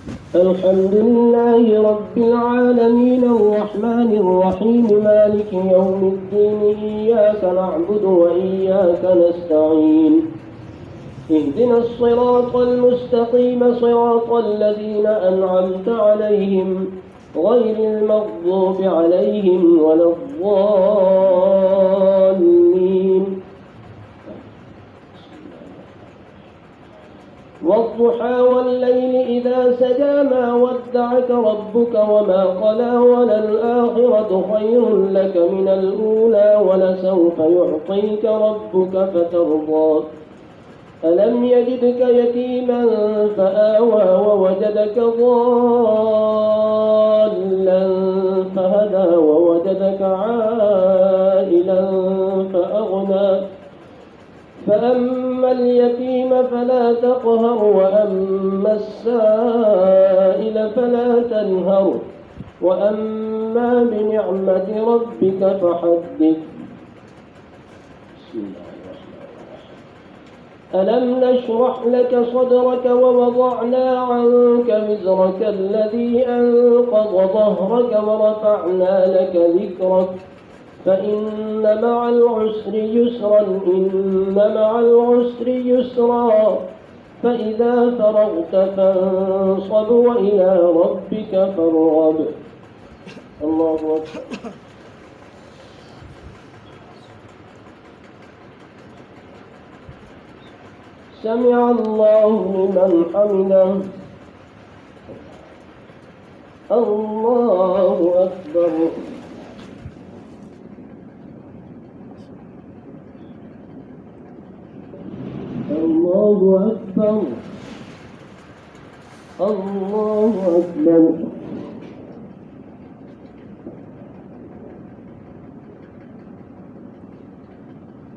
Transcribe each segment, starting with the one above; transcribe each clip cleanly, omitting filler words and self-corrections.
الحمد لله رب العالمين الرحمن الرحيم مالك يوم الدين إياك نعبد وإياك نستعين اهدنا الصراط المستقيم صراط الذين أنعمت عليهم غير المغضوب عليهم ولا الضالين والضحى والليل إذا سجى ما ودعك ربك وما قلى وللآخرة خير لك من الأولى ولسوف يعطيك ربك فترضى ألم يجدك يتيما فآوى ووجدك ضالا فهدى ووجدك عائلا فأغنى فأما اليتيم فلا تقهر وأما السائل فلا تنهر وأما بنعمة ربك فحدث. بسم الله الرحمن الرحيم. ألم نشرح لك صدرك ووضعنا عنك وزرك الذي أنقض ظهرك ورفعنا لك ذكرك فإن مع العسر يسرا إن مع العسر يسرا فإذا فرغت فانصب وإلى ربك فارغب. الله أكبر. سمع الله لمن حمده. الله أكبر. الله أكبر. الله أكبر.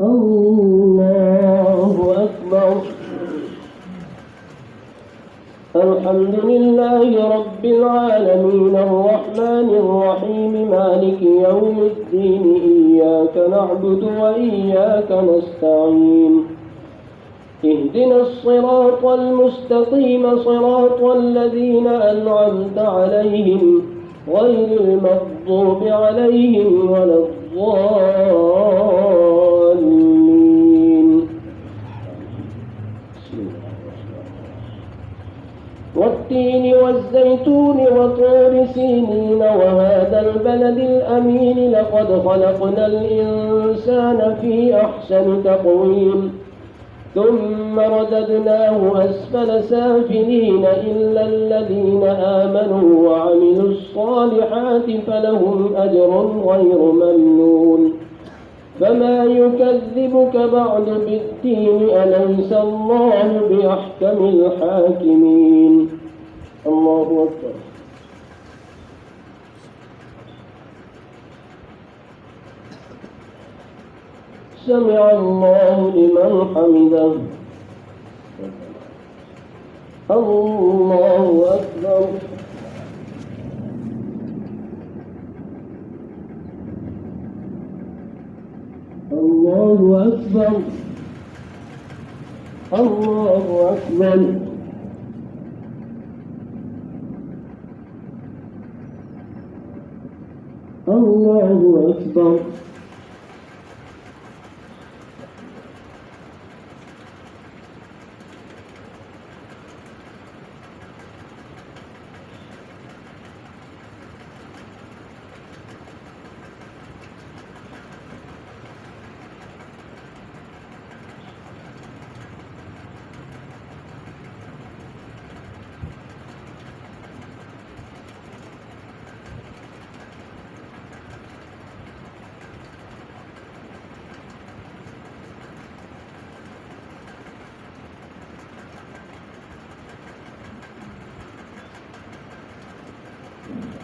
الله أكبر. الحمد لله رب العالمين الرحمن الرحيم مالك يوم الدين إياك نعبد وإياك نستعين اهدنا الصراط المستقيم صراط الذين أنعمت عليهم غير المغضوب عليهم ولا الضالين. والتين والزيتون وطور سينين وهذا البلد الأمين لقد خلقنا الإنسان في أحسن تقويم ثم رددناه أسفل سافلين إلا الذين آمنوا وعملوا الصالحات فلهم أجر غير ممنون. فما يكذبك بعد بالدين أليس الله بأحكم الحاكمين. الله أكبر. سمع الله لمن حمده. الله أكبر. الله أكبر. الله أكبر. الله أكبر.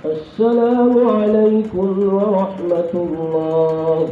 السلام عليكم ورحمة الله.